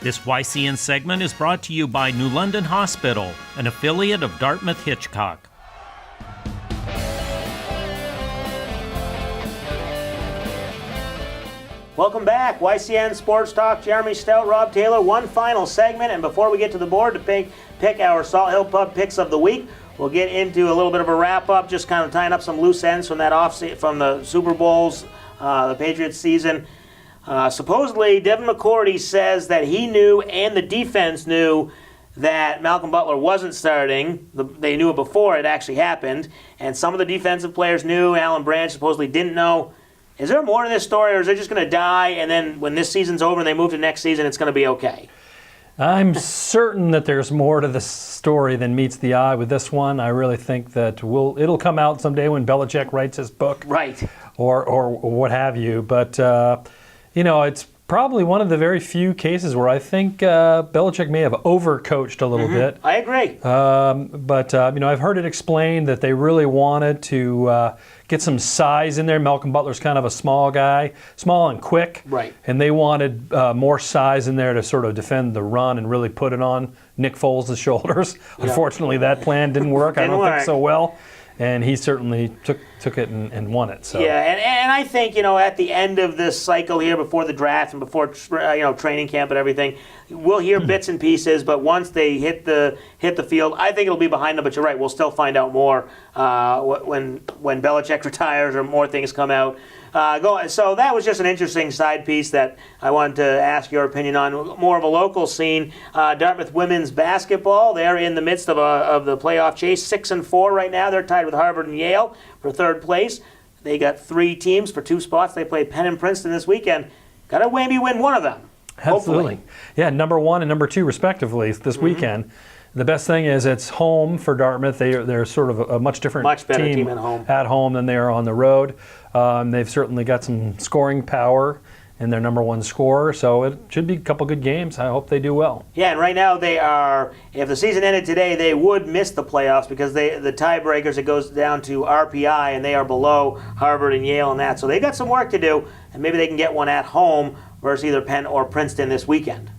This YCN segment is brought to you by New London Hospital, an affiliate of Dartmouth Hitchcock. Welcome back. YCN Sports Talk. Jeremy Stout, Rob Taylor. One final segment, and before we get to the board to pick our Salt Hill Pub Picks of the Week, we'll get into a little bit of a wrap-up, just kind of tying up some loose ends from that from the Super Bowls, the Patriots season. Supposedly, Devin McCourty says that he knew and the defense knew that Malcolm Butler wasn't starting. They knew it before it actually happened, and some of the defensive players knew. Alan Branch supposedly didn't know. Is there more to this story, or is it just going to die, and then when this season's over and they move to next season, it's going to be okay? I'm certain that there's more to the story than meets the eye with this one. I really think that it'll come out someday when Belichick writes his book. Right. Or what have you. But, it's probably one of the very few cases where I think Belichick may have overcoached a little bit. I agree. But I've heard it explained that they really wanted to get some size in there. Malcolm Butler's kind of a small guy, small and quick. Right. And they wanted more size in there to sort of defend the run and really put it on Nick Foles' shoulders. Yeah. Unfortunately, that plan didn't work. I don't think so well. And he certainly took it and won it. So. Yeah, and I think, at the end of this cycle here, before the draft and before training camp and everything, we'll hear bits and pieces. But once they hit the field, I think it'll be behind them. But you're right, we'll still find out more when Belichick retires or more things come out. So that was just an interesting side piece that I wanted to ask your opinion on. More of a local scene. Dartmouth women's basketball, they're in the midst of the playoff chase, 6-4 right now. They're tied with Harvard and Yale for third place. They got 3 teams for 2 spots. They play Penn and Princeton this weekend. Got to maybe win one of them. Absolutely. Hopefully. Yeah, number 1 and number 2 respectively this weekend. The best thing is it's home for Dartmouth. They're sort of a much different better team at home than they are on the road. They've certainly got some scoring power and their number 1 scorer, so it should be a couple good games. I hope they do well. Yeah, and right now they are, if the season ended today, they would miss the playoffs because the tiebreakers, it goes down to RPI, and they are below Harvard and Yale and that. So they got some work to do, and maybe they can get one at home versus either Penn or Princeton this weekend.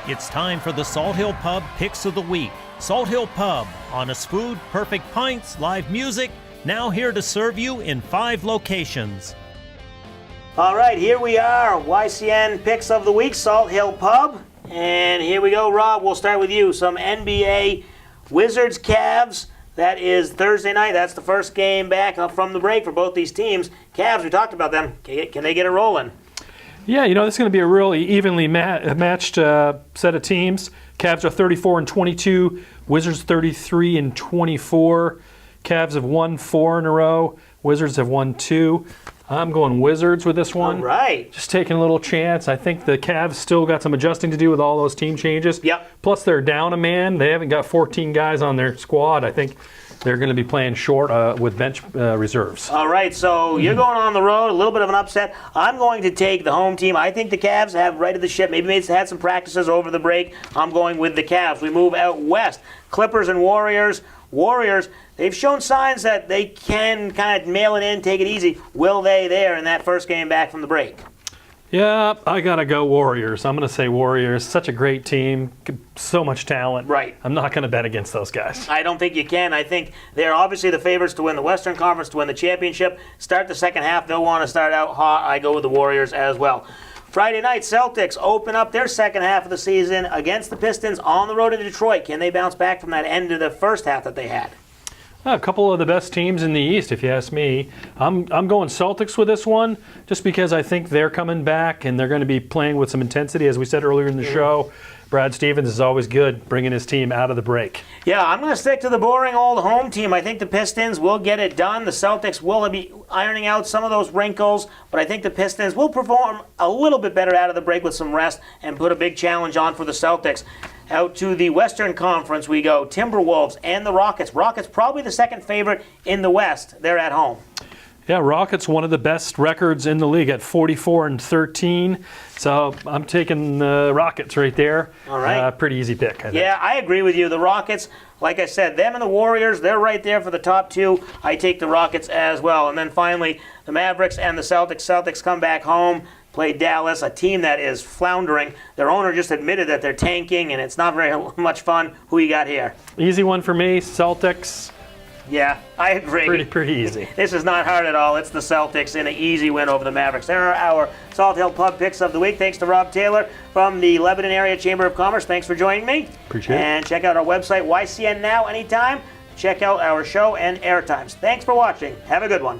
It's time for the Salt Hill Pub Picks of the Week. Salt Hill Pub, honest food, perfect pints, live music, now here to serve you in 5 locations. All right, here we are, YCN Picks of the Week, Salt Hill Pub. And here we go, Rob, we'll start with you. Some NBA Wizards Cavs. That is Thursday night. That's the first game back from the break for both these teams. Cavs, we talked about them. Can they get it rolling? Yeah, this is going to be a really evenly matched set of teams. Cavs are 34-22, Wizards 33-24. Cavs have won 4 in a row. Wizards have won 2. I'm going Wizards with this one. All right. Just taking a little chance. I think the Cavs still got some adjusting to do with all those team changes. Yep. Plus, they're down a man. They haven't got 14 guys on their squad. I think they're going to be playing short with bench reserves. All right, so you're going on the road, a little bit of an upset. I'm going to take the home team. I think the Cavs have righted the ship. Maybe they've had some practices over the break. I'm going with the Cavs. We move out west. Clippers and Warriors. Warriors, they've shown signs that they can kind of mail it in, take it easy. Will they there in that first game back from the break? Yeah, I got to go Warriors. I'm going to say Warriors. Such a great team. So much talent. Right. I'm not going to bet against those guys. I don't think you can. I think they're obviously the favorites to win the Western Conference, to win the championship. Start the second half. They'll want to start out hot. I go with the Warriors as well. Friday night, Celtics open up their second half of the season against the Pistons on the road in Detroit. Can they bounce back from that end of the first half that they had? A couple of the best teams in the East, if you ask me. I'm going Celtics with this one, just because I think they're coming back and they're going to be playing with some intensity. As we said earlier in the show, Brad Stevens is always good bringing his team out of the break. Yeah, I'm going to stick to the boring old home team. I think the Pistons will get it done. The Celtics will be ironing out some of those wrinkles, but I think the Pistons will perform a little bit better out of the break with some rest and put a big challenge on for the Celtics. Out to the Western Conference we go. Timberwolves and the Rockets. Rockets probably the second favorite in the West. They're at home. Yeah, Rockets, one of the best records in the league at 44-13. So I'm taking the Rockets right there. All right. Pretty easy pick, I think. Yeah, I agree with you. The Rockets, like I said, them and the Warriors, they're right there for the top two. I take the Rockets as well. And then finally, the Mavericks and the Celtics. Celtics come back home, play Dallas, a team that is floundering. Their owner just admitted that they're tanking, and it's not very much fun. Who you got here? Easy one for me, Celtics. Yeah, I agree. Pretty easy. This is not hard at all. It's the Celtics in an easy win over the Mavericks. There are our Salt Hill Pub Picks of the Week. Thanks to Rob Taylor from the Lebanon Area Chamber of Commerce. Thanks for joining me. Appreciate it. And check out our website, YCN Now, anytime. Check out our show and air times. Thanks for watching. Have a good one.